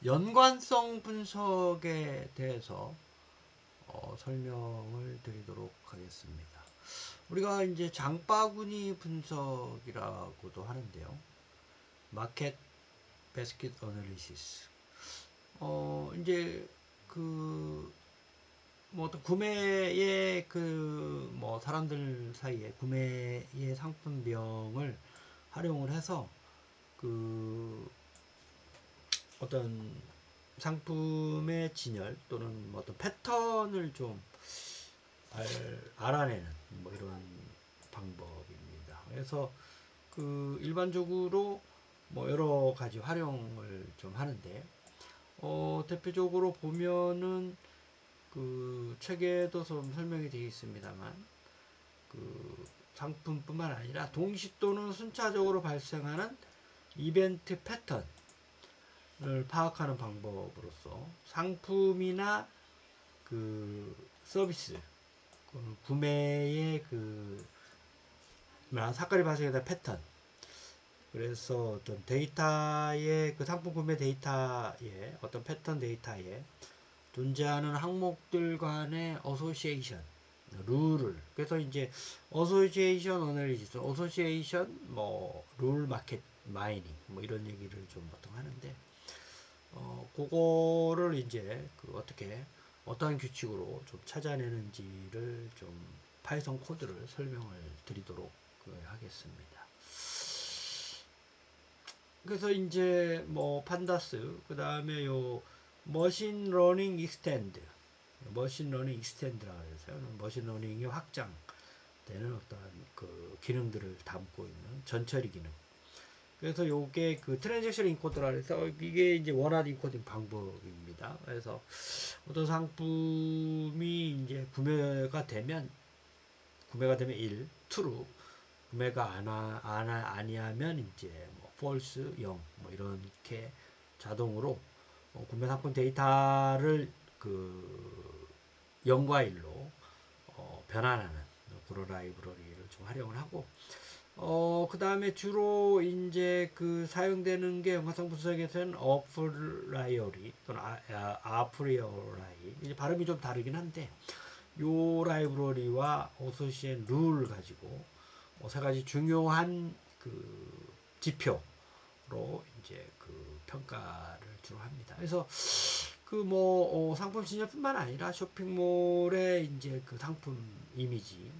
연관성 분석에 대해서 설명을 드리도록 하겠습니다. 우리가 이제 장바구니 분석이라고도 하는데요. 마켓 베스킷 어널리시스. 이제 뭐 어떤 구매의 뭐 사람들 사이에 구매의 상품명을 활용을 해서 어떤 상품의 진열 또는 뭐 어떤 패턴을 좀 알아내는 뭐 이런 방법입니다. 그래서 일반적으로 뭐 여러 가지 활용을 좀 하는데 대표적으로 보면은 책에도 좀 설명이 되어 있습니다만 상품뿐만 아니라 동시 또는 순차적으로 발생하는 이벤트 패턴을 파악하는 방법으로서 상품이나 서비스 구매의 사건이 발생하는 패턴, 그래서 어떤 데이터의 상품 구매 데이터의 어떤 패턴 데이터에 존재하는 항목들 간의 어소시에이션 룰을, 그래서 이제 어소시에이션 어널리시스, 어소시에이션 룰 마켓 마이닝 뭐 이런 얘기를 좀 보통 하는데 그거를 이제 어떻게 어떠한 규칙으로 좀 찾아내는지를 좀 파이썬 코드를 설명을 드리도록 하겠습니다. 그래서 이제 뭐 판다스, 그 다음에 요 머신 러닝 익스텐드, 머신 러닝 익스텐드라고 해서요. 머신 러닝이 확장되는 어떤 기능들을 담고 있는 전처리 기능. 그래서 요게 트랜잭션 인코더라 해서 이게 이제 원하드 인코딩 방법입니다. 그래서 어떤 상품이 이제 구매가 되면 1, true, 구매가 아니하면 이제 뭐 false, 0, 뭐 이렇게 자동으로 구매 상품 데이터를 0과 1로 변환하는 그런 라이브러리를 좀 활용을 하고 그 다음에 주로 이제 사용되는 게 영상성 분석에서는 어프라이어리 또는 아프리어라이, 이제 발음이 좀 다르긴 한데 요 라이브러리와 어소시엔 룰을 가지고 세 가지 중요한 지표로 이제 평가를 주로 합니다. 그래서 상품 진열뿐만 아니라 쇼핑몰에 이제 상품 이미지,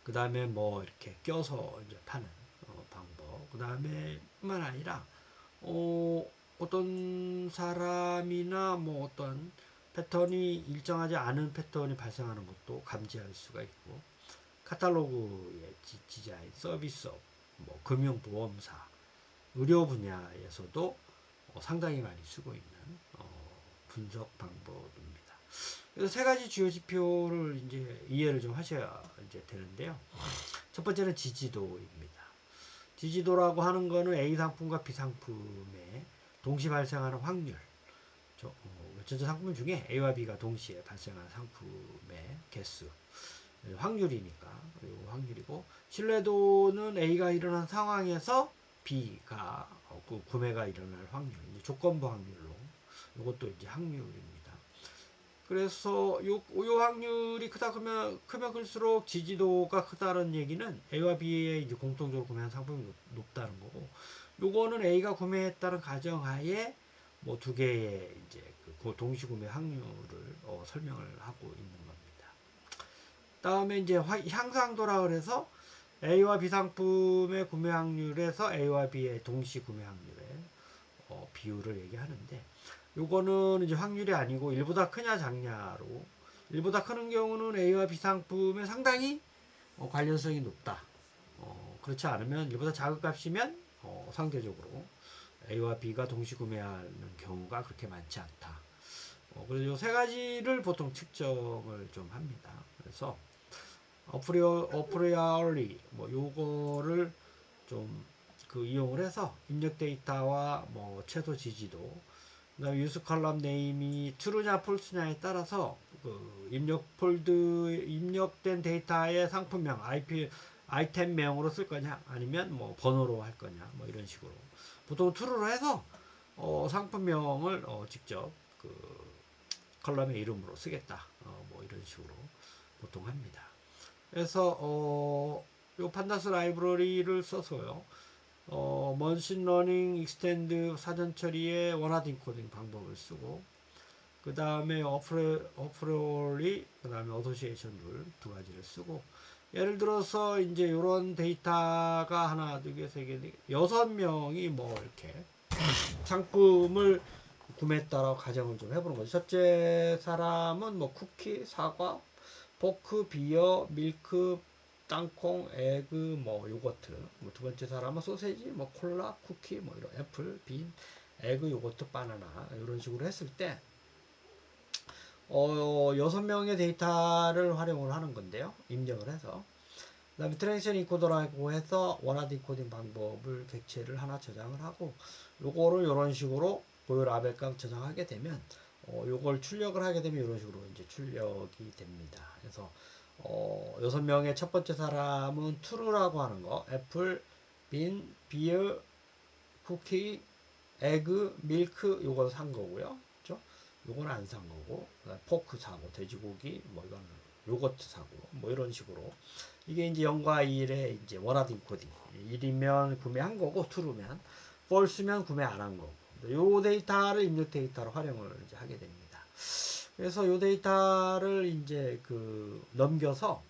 그 다음에 뭐 이렇게 껴서 이제 파는 방법, 그 다음에 뿐만 아니라 어떤 사람이나 뭐 어떤 패턴이 일정하지 않은 패턴이 발생하는 것도 감지할 수가 있고, 카탈로그의 디자인, 서비스업, 뭐 금융보험사, 의료 분야에서도 상당히 많이 쓰고 있는 분석 방법입니다. 그래서 세 가지 주요 지표를 이제 이해를 좀 하셔야 이제 되는데요. 첫 번째는 지지도입니다. 지지도라고 하는 거는 A 상품과 B 상품의 동시 발생하는 확률, 전체 상품 중에 A와 B가 동시에 발생하는 상품의 개수, 확률이니까 확률이고, 신뢰도는 A가 일어난 상황에서 B가 구매가 일어날 확률, 이제 조건부 확률로, 이것도 이제 확률입니다. 그래서 요 확률이 크면 클수록 지지도가 크다는 얘기는 A와 B의 이제 공통적으로 구매한 상품이 높다는 거고, 요거는 A가 구매했다는 가정하에 뭐 두 개의 이제 동시 구매 확률을 설명을 하고 있는 겁니다. 다음에 이제 향상도라 그래서 A와 B 상품의 구매 확률에서 A와 B의 동시 구매 확률의 비율을 얘기하는데, 요거는 이제 확률이 아니고 1보다 크냐 작냐로, 1보다 크는 경우는 A와 B 상품에 상당히 관련성이 높다. 그렇지 않으면 1보다 작은 값이면 상대적으로 A와 B가 동시 구매하는 경우가 그렇게 많지 않다. 그래서 이 세 가지를 보통 측정을 좀 합니다. 그래서 어프리얼리 뭐 요거를 좀 이용을 해서 입력 데이터와 뭐 최소 지지도, 그다음에 유스 컬럼 네임이 true냐 false냐에 따라서 입력된 데이터의 상품명 아이템명으로 쓸 거냐 아니면 뭐 번호로 할 거냐 뭐 이런 식으로 보통 true로 해서 상품명을 직접 그 컬럼의 이름으로 쓰겠다. 뭐 이런 식으로 보통 합니다. 그래서 요 판다스 라이브러리를 써서요. 머신러닝 익스텐드 사전 처리의 원하드 인코딩 방법을 쓰고, 그 다음에 어프레올리, 그 다음에 어소시에이션 룰 두 가지를 쓰고, 예를 들어서 이제 이런 데이터가 하나, 두 개, 세 개, 네 개, 6명이 뭐 이렇게 상품을 구매했다라고 가정을 좀 해보는 거죠. 첫째 사람은 뭐 쿠키, 사과, 포크, 비어, 밀크, 땅콩, 에그, 뭐 요거트. 뭐 두 번째 사람은 소세지, 뭐 콜라, 쿠키, 뭐 이런 애플, 빈, 에그, 요거트, 바나나 이런 식으로 했을 때 6명의 데이터를 활용을 하는 건데요. 입력을 해서. 그 다음에 트랜지션 인코더라고 해서 원하드 인코딩 방법을 객체를 하나 저장을 하고, 요거를 이런 식으로 고요 라벨값 저장하게 되면 요걸 출력을 하게 되면 이런 식으로 이제 출력이 됩니다. 그래서 6명의 첫 번째 사람은 true라고 하는 거, 애플, 빈, 비어, 쿠키, 에그, 밀크 요거 산 거고요. 그렇죠? 요건 안 산 거고, 포크 사고, 돼지고기, 뭐 이건 요거트 사고, 뭐 이런 식으로. 이게 이제 0과 1의 이제 원하드 인코딩. 1이면 구매한 거고, true면, false면 구매 안 한 거고. 요 데이터를 입력 데이터로 활용을 이제 하게 됩니다. 그래서 요 데이터를 이제 그 넘겨서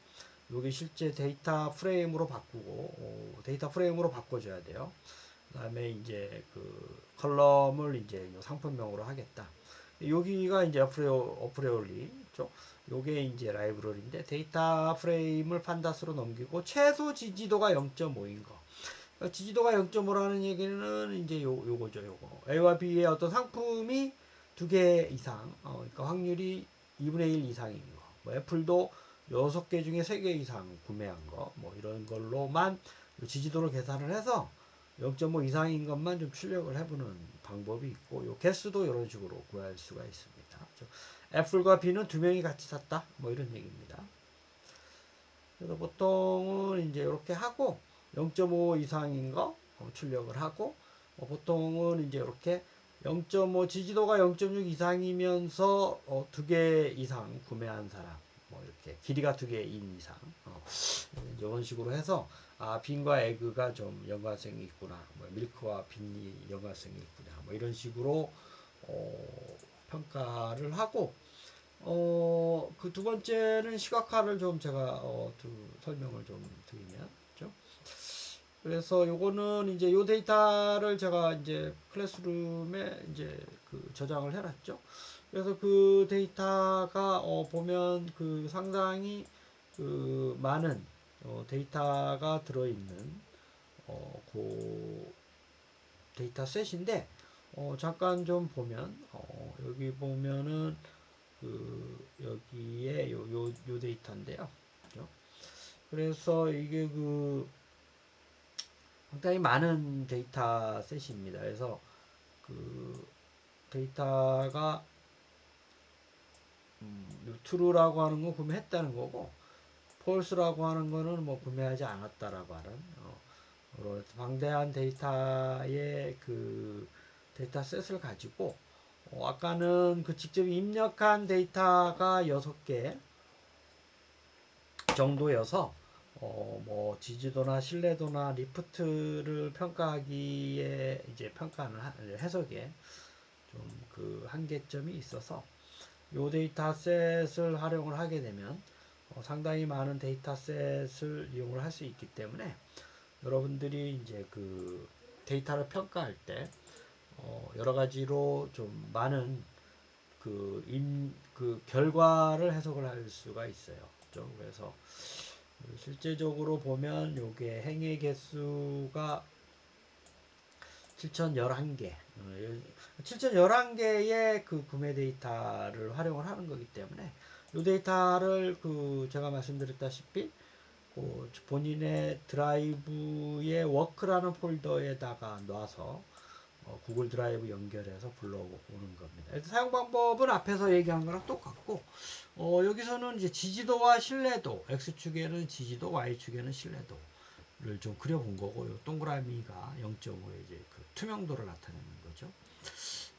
여기 실제 데이터 프레임으로 바꾸고, 데이터 프레임으로 바꿔줘야 돼요. 그 다음에 이제 그 컬럼을 이제 상품명으로 하겠다. 여기가 이제 어프레올리죠. 요게 이제 라이브러리인데 데이터 프레임을 판다스로 넘기고 최소 지지도가 0.5인 거. 지지도가 0.5라는 얘기는 이제 요거죠, 요거. A와 B의 어떤 상품이 두 개 이상, 그러니까 확률이 2분의 1 이상인 거. 뭐 애플도 6개 중에 3개 이상 구매한 거. 뭐 이런 걸로만 지지도를 계산을 해서 0.5 이상인 것만 좀 출력을 해보는 방법이 있고, 요 개수도 이런 식으로 구할 수가 있습니다. 애플과 B는 두 명이 같이 샀다. 뭐 이런 얘기입니다. 그래서 보통은 이제 이렇게 하고 0.5 이상인 거 출력을 하고, 보통은 이제 이렇게 0.5 지지도가 0.6 이상이면서 두 개 이상 구매한 사람, 뭐 이렇게 길이가 두 개인 이상 이런 식으로 해서 빈과 에그가 좀 연관성이 있구나, 뭐 밀크와 빈이 연관성이 있구나, 뭐 이런 식으로 평가를 하고, 그 두 번째는 시각화를 좀 제가 설명을 좀 드리면, 그죠? 그래서 요거는 이제 요 데이터를 제가 이제 클래스룸에 이제 그 저장을 해놨죠. 그래서 그 데이터가 보면 그 상당히 그 많은 데이터가 들어있는 그 데이터 셋인데, 잠깐 좀 보면 여기 보면은 그 여기에 요 데이터인데요. 그죠? 그래서 이게 그 상당히 많은 데이터 셋입니다. 그래서 그 데이터가 true라고 하는 건 구매했다는 거고, false라고 하는 거는 뭐 구매하지 않았다라고 하는 방대한 데이터의 그 데이터 셋을 가지고 아까는 그 직접 입력한 데이터가 6개 정도여서 뭐 지지도나 신뢰도나 리프트를 평가하기에 이제 평가하는 해석에 좀 그 한계점이 있어서 요 데이터셋을 활용을 하게 되면 상당히 많은 데이터셋을 이용을 할 수 있기 때문에 여러분들이 이제 그 데이터를 평가할 때 여러 가지로 좀 많은 그 결과를 해석을 할 수가 있어요. 그렇죠? 그래서 실제적으로 보면 요게 행의 개수가 7011개 7011개의 그 구매 데이터를 활용을 하는 거기 때문에 이 데이터를 그 제가 말씀드렸다시피 그 본인의 드라이브의 워크라는 폴더에다가 놔서 구글 드라이브 연결해서 불러오는 겁니다. 사용 방법은 앞에서 얘기한 거랑 똑같고, 여기서는 이제 지지도와 신뢰도, X축에는 지지도, Y축에는 신뢰도를 좀 그려본 거고, 요 동그라미가 0.5의 이제 그 투명도를 나타내는 거죠.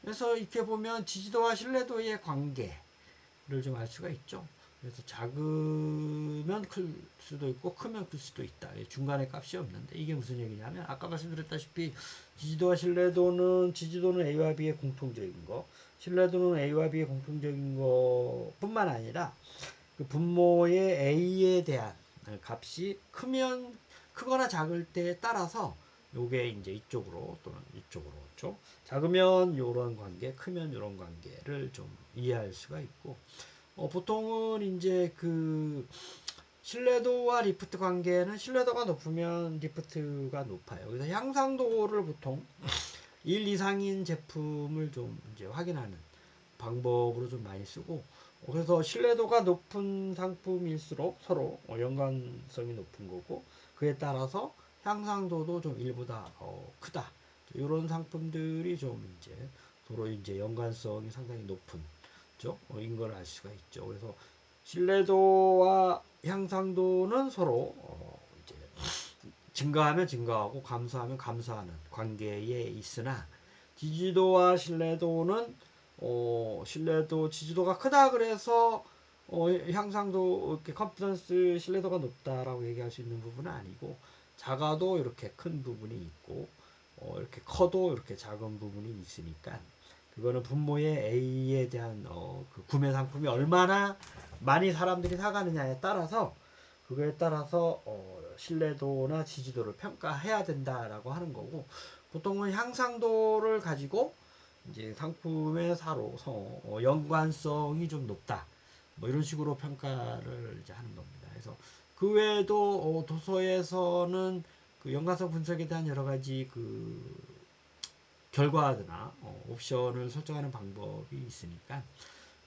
그래서 이렇게 보면 지지도와 신뢰도의 관계를 좀 알 수가 있죠. 그래서 작으면 클 수도 있고 크면 클 수도 있다. 중간에 값이 없는데 이게 무슨 얘기냐면 아까 말씀드렸다시피 지지도는 A와 B의 공통적인 거, 신뢰도는 A와 B의 공통적인 거뿐만 아니라 그 분모의 A에 대한 값이 크거나 작을 때에 따라서 요게 이제 이쪽으로 또는 이쪽으로 죠. 작으면 요런 관계, 크면 요런 관계를 좀 이해할 수가 있고, 보통은 이제 그 신뢰도와 리프트 관계는 신뢰도가 높으면 리프트가 높아요. 그래서 향상도를 보통 1 이상인 제품을 좀 이제 확인하는 방법으로 좀 많이 쓰고, 그래서 신뢰도가 높은 상품일수록 서로 연관성이 높은 거고, 그에 따라서 향상도도 좀 1보다 크다. 이런 상품들이 좀 이제 서로 이제 연관성이 상당히 높은 인 걸 알 수가 있죠. 그래서 신뢰도와 향상도는 서로 이제 증가하면 증가하고 감소하면 감소하는 관계에 있으나, 지지도와 신뢰도는 지지도가 크다 그래서 향상도 이렇게 컨피던스 신뢰도가 높다라고 얘기할 수 있는 부분은 아니고, 작아도 이렇게 큰 부분이 있고 이렇게 커도 이렇게 작은 부분이 있으니까, 그거는 분모의 A에 대한 그 구매 상품이 얼마나 많이 사람들이 사가느냐에 따라서, 그거에 따라서 신뢰도나 지지도를 평가해야 된다라고 하는 거고, 보통은 향상도를 가지고 이제 상품의 연관성이 좀 높다, 뭐 이런 식으로 평가를 이제 하는 겁니다. 그래서 그 외에도 도서에서는 그 연관성 분석에 대한 여러 가지 그 결과나 옵션을 설정하는 방법이 있으니까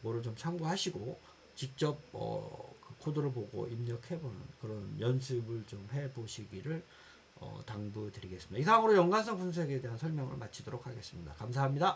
뭐를 좀 참고하시고 직접 그 코드를 보고 입력해보는 그런 연습을 좀 해보시기를 당부드리겠습니다. 이상으로 연관성 분석에 대한 설명을 마치도록 하겠습니다. 감사합니다.